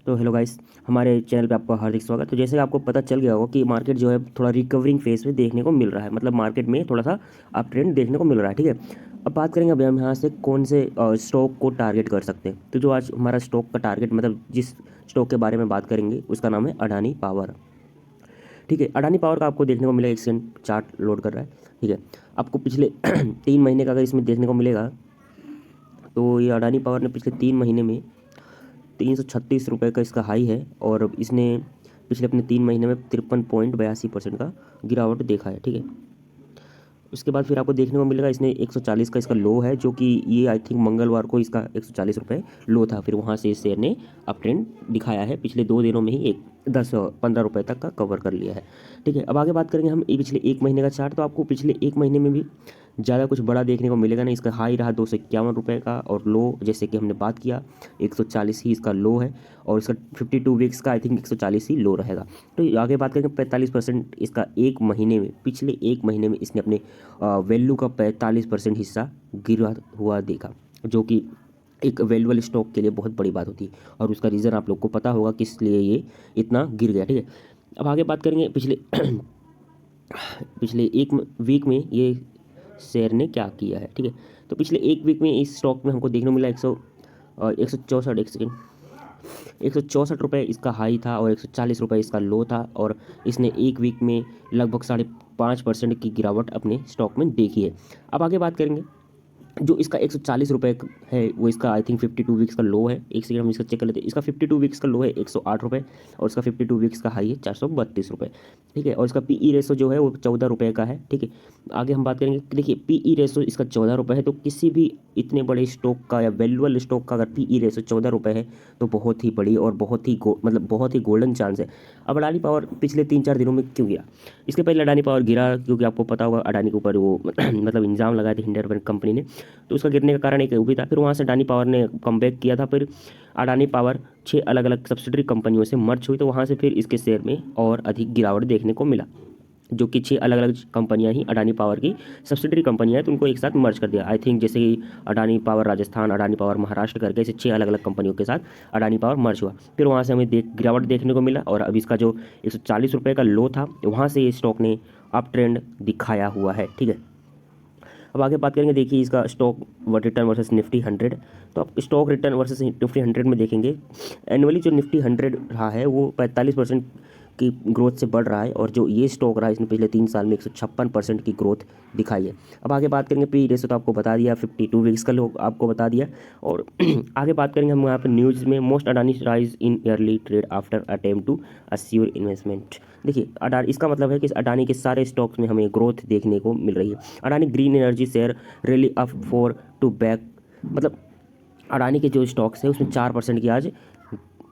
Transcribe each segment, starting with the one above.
तो hello guys, हमारे channel पे आपका हार्दिक स्वागत। तो जैसे आपको पता चल गया होगा कि मार्केट जो है थोड़ा रिकवरिंग फेज में देखने को मिल रहा है, मतलब मार्केट में थोड़ा सा अप ट्रेंड देखने को मिल रहा है। ठीक है, अब बात करेंगे अभी हम यहाँ से कौन से स्टॉक को टारगेट कर सकते हैं। तो जो आज हमारा स्टॉक का टारगेट, मतलब जिस स्टॉक के बारे में बात करेंगे उसका नाम है अडानी पावर। ठीक है, अडानी पावर का आपको देखने को मिलेगा, एक सेकंड चार्ट लोड कर रहा है। ठीक है, आपको पिछले 3 महीने का अगर इसमें देखने को मिलेगा तो ये अडानी पावर ने पिछले 3 महीने में 336 रुपये का इसका हाई है, और इसने पिछले अपने 3 महीने में 53.82% का गिरावट देखा है। ठीक है, उसके बाद फिर आपको देखने को मिलेगा इसने 140 का इसका लो है, जो कि ये आई थिंक मंगलवार को इसका 140 रुपये लो था। फिर वहाँ से इस शेयर ने अप ट्रेंड दिखाया है, पिछले 2 दिनों में ही 10-15 रुपये तक का कवर कर लिया है। ठीक है, अब आगे बात करेंगे हम पिछले 1 महीने का चार्ट। तो आपको पिछले 1 महीने में भी ज़्यादा कुछ बड़ा देखने को मिलेगा नहीं। इसका हाई रहा 251 रुपये का, और लो जैसे कि हमने बात किया 140 ही इसका लो है, और इसका 52 वीक्स का आई थिंक 140 ही लो रहेगा। तो आगे बात करेंगे 45% इसका एक महीने में, पिछले 1 महीने में इसने अपने वैल्यू का 45% हिस्सा गिरा हुआ देखा, जो कि एक वैल्यूबल स्टॉक के लिए बहुत बड़ी बात होती है, और उसका रीज़न आप लोग को पता होगा किस लिए ये इतना गिर गया। ठीक है, अब आगे बात करेंगे पिछले पिछले एक वीक में ये शेयर ने क्या किया है। ठीक है, तो पिछले एक वीक में इस स्टॉक में हमको देखने को मिला 164, एक सेकेंड, 164 रुपये इसका हाई था और 140 रुपये इसका लो था, और इसने एक वीक में लगभग 5.5% की गिरावट अपने स्टॉक में देखी है। अब आगे बात करेंगे जो इसका 140 रुपये है वो इसका आई थिंक 52 वीक्स का लो है। एक सेकंड हम इसका चेक कर लेते हैं। इसका 52 वीक्स का लो है 108 रुपये, और इसका 52 वीक्स का हाई है 432 रुपये। ठीक है, और इसका पीई रेशो जो है वो 14 रुपये का है। ठीक है, आगे हम बात करेंगे, देखिए पीई रेशो इसका 14 रुपये है, तो किसी भी इतने बड़े स्टॉक का या वैल्यूअल स्टॉक का अगर पीई रेशो 14 रुपये है तो बहुत ही बड़ी और बहुत ही मतलब बहुत ही गोल्डन चांस है। अब अडानी पावर पिछले 3-4 दिनों में क्यों गिरा? इसके पहले अडानी पावर गिरा क्योंकि आपको पता होगा अडानी के ऊपर वो मतलब इल्ज़ाम लगाए थे हिंडरबर्ग कंपनी ने, तो उसका गिरने का कारण एक वो भी था। फिर वहाँ से अडानी पावर ने कमबैक किया था। फिर अडानी पावर 6 अलग अलग सब्सिडरी कंपनियों से मर्ज हुई, तो वहाँ से फिर इसके शेयर में और अधिक गिरावट देखने को मिला, जो कि 6 अलग अलग कंपनियां ही अडानी पावर की सब्सिडरी कंपनियां हैं, तो उनको एक साथ मर्ज कर दिया। आई थिंक जैसे कि अडानी पावर राजस्थान, अडानी पावर महाराष्ट्र करके ऐसे 6 अलग अलग कंपनियों के साथ अडानी पावर मर्ज हुआ। फिर वहाँ से हमें गिरावट देखने को मिला, और अब इसका जो 140 रुपये का लो था वहाँ से ये स्टॉक ने अप ट्रेंड दिखाया हुआ है। ठीक है, अब आगे बात करेंगे, देखिए इसका स्टॉक रिटर्न वर्सेस निफ्टी 100। तो आप स्टॉक रिटर्न वर्सेस निफ्टी 100 में देखेंगे, एनुअली जो निफ्टी 100 रहा है वो 45% की ग्रोथ से बढ़ रहा है, और जो ये स्टॉक रहा है इसने पिछले 3 साल में 156% की ग्रोथ दिखाई है। अब आगे बात करेंगे पी रेशो, तो आपको बता दिया 52 वीक्स का लोग आपको बता दिया। और आगे बात करेंगे हम यहाँ पर न्यूज़ में, most Adani rise in early trade after attempt to assure investment. देखिए अडानी, इसका मतलब है कि अडानी के सारे स्टॉक्स में हमें ग्रोथ देखने को मिल रही है। Adani green energy share rally up 4 to back, मतलब अडानी के जो स्टॉक्स है उसमें 4% की आज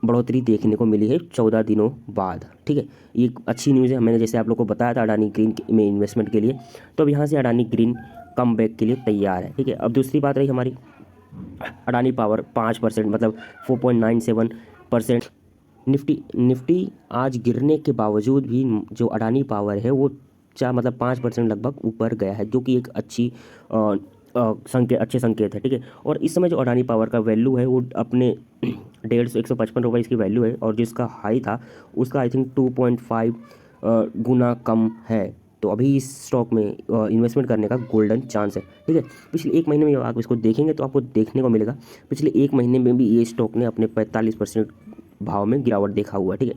बढ़ोतरी देखने को मिली है 14 दिनों बाद। ठीक है, ये अच्छी न्यूज़ है। मैंने जैसे आप लोग को बताया था अडानी ग्रीन में इन्वेस्टमेंट के लिए, तो अब यहाँ से अडानी ग्रीन कम बैक के लिए तैयार है। ठीक है, अब दूसरी बात रही हमारी अडानी पावर 5%, मतलब 4.97%। निफ्टी आज गिरने के बावजूद भी जो अडानी पावर है वो मतलब 5% लगभग ऊपर गया है, जो कि एक अच्छे संकेत है। ठीक है, और इस समय जो अडानी पावर का वैल्यू है वो अपने 150-155 रुपये इसकी वैल्यू है, और जिसका हाई था उसका आई थिंक 2.5 गुना कम है। तो अभी इस स्टॉक में इन्वेस्टमेंट करने का गोल्डन चांस है। ठीक है, पिछले एक महीने में आप इसको देखेंगे तो आपको देखने को मिलेगा पिछले एक महीने में भी ये स्टॉक ने अपने 45% भाव में गिरावट देखा हुआ है। ठीक है,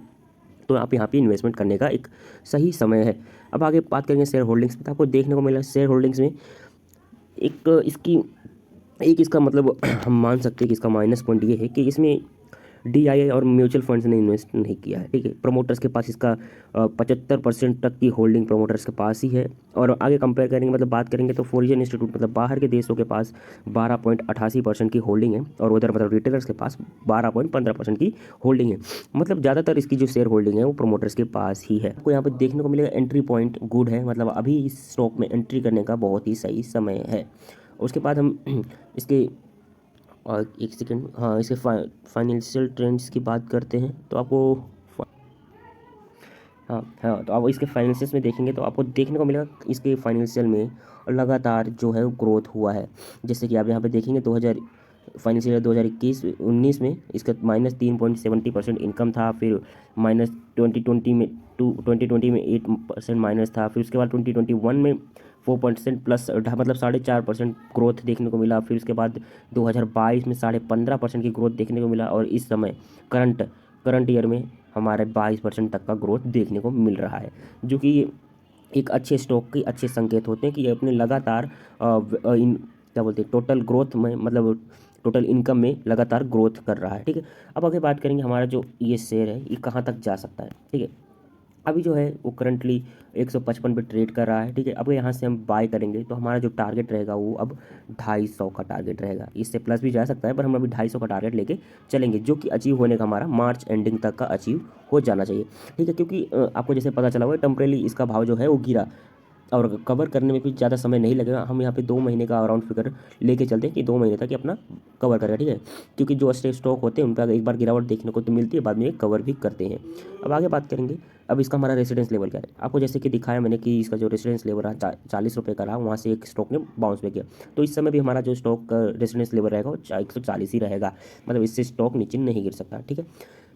तो आप यहाँ पे इन्वेस्टमेंट करने का एक सही समय है। अब आगे बात करेंगे शेयर होल्डिंग्स में, तो आपको देखने को मिला शेयर होल्डिंग्स में इसका मतलब हम मान सकते हैं कि इसका माइनस पॉइंट ये है कि इसमें डीआईआई और म्यूचुअल फंड्स ने इन्वेस्ट नहीं किया है। ठीक है, प्रमोटर्स के पास इसका 75% तक की होल्डिंग प्रमोटर्स के पास ही है। और आगे कंपेयर करेंगे, मतलब बात करेंगे तो फॉरेन इंस्टीट्यूट, मतलब बाहर के देशों के पास 12.88% की होल्डिंग है, और उधर मतलब रिटेलर्स के पास 12.15% की होल्डिंग है। मतलब ज़्यादातर इसकी जो शेयर होल्डिंग है वो प्रमोटर्स के पास ही है। आपको यहाँ पर देखने को मिलेगा एंट्री पॉइंट गुड है, मतलब अभी इस स्टॉक में एंट्री करने का बहुत ही सही समय है। उसके बाद हम इसके और एक सेकेंड, हाँ इसके फाइनेंशियल ट्रेंड्स की बात करते हैं, तो आपको हाँ तो आप इसके फाइनेंशियल्स में देखेंगे तो आपको देखने को मिलेगा इसके फाइनेंशियल में लगातार जो है ग्रोथ हुआ है। जैसे कि आप यहाँ पे देखेंगे फाइनेंशियल ईयर 2021-19 में इसका -3.70% इनकम था, फिर माइनस 2020 में 8% माइनस था, फिर उसके बाद 2021 में 4% प्लस मतलब 4.5% ग्रोथ देखने को मिला, फिर उसके बाद 2022 में 15.5% की ग्रोथ देखने को मिला, और इस समय करंट ईयर में हमारे 22% तक का ग्रोथ देखने को मिल रहा है, जो कि एक अच्छे स्टॉक के अच्छे संकेत होते हैं कि ये अपने लगातार क्या बोलते हैं टोटल ग्रोथ में, मतलब टोटल इनकम में लगातार ग्रोथ कर रहा है। ठीक है, अब आगे बात करेंगे हमारा जो ये शेयर है ये कहाँ तक जा सकता है। ठीक है, अभी जो है वो करंटली 155 पे ट्रेड कर रहा है। ठीक है, अब यहाँ से हम बाय करेंगे तो हमारा जो टारगेट रहेगा वो अब 250 का टारगेट रहेगा, इससे प्लस भी जा सकता है, पर हम अभी 250 का टारगेट लेके चलेंगे, जो कि अचीव होने का हमारा मार्च एंडिंग तक का अचीव हो जाना चाहिए। ठीक है, क्योंकि आपको जैसे पता चला हुआ टेम्परेली इसका भाव जो है वो गिरा, और कवर करने में भी ज़्यादा समय नहीं लगेगा। हम यहाँ पे 2 महीने का अराउंड फिगर लेके चलते हैं कि 2 महीने तक ये अपना कवर करेगा। ठीक है, क्योंकि जो स्टॉक होते हैं उन पर एक बार गिरावट देखने को तो मिलती है, बाद में ये कवर भी करते हैं। अब आगे बात करेंगे, अब इसका हमारा रेसिडेंस लेवल क्या है। आपको जैसे कि दिखाया मैंने कि इसका जो रेसिडेंस लेवल रहा 40 रुपये का रहा, वहाँ से एक स्टॉक ने बाउंस बैक किया, तो इस समय भी हमारा जो स्टॉक का रेसिडेंस लेवल रहेगा वो 140 ही रहेगा, मतलब इससे स्टॉक नीचे नहीं गिर सकता। ठीक है,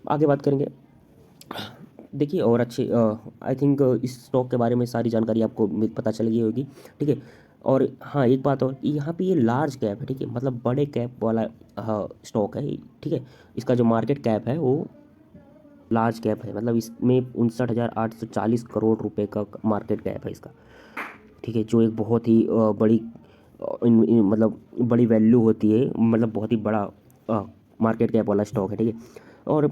आगे बात करेंगे, देखिए और अच्छे आई थिंक इस स्टॉक के बारे में सारी जानकारी आपको पता चल गई होगी। ठीक है, और हाँ एक बात और, यहाँ पे ये लार्ज कैप है। ठीक है, मतलब बड़े कैप वाला स्टॉक है। ठीक है, इसका जो मार्केट कैप है वो लार्ज कैप है, मतलब इसमें 59,840 करोड़ रुपए का मार्केट कैप है इसका। ठीक है, जो एक बहुत ही बड़ी मतलब बड़ी वैल्यू होती है, मतलब बहुत ही बड़ा मार्केट कैप वाला स्टॉक है। ठीक है, और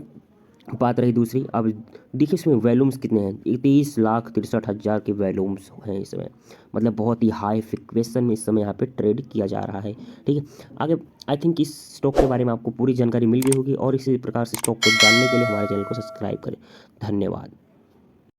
बात रही दूसरी, अब देखिए इसमें वैल्यूम्स कितने हैं, 23,63,000 के वैल्यूम्स हैं इसमें, मतलब बहुत ही हाई फ्रिक्वेशन में इस समय यहाँ पे ट्रेड किया जा रहा है। ठीक है, आगे आई थिंक इस स्टॉक के बारे में आपको पूरी जानकारी मिल गई होगी, और इसी प्रकार से स्टॉक को जानने के लिए हमारे चैनल को सब्सक्राइब करें। धन्यवाद।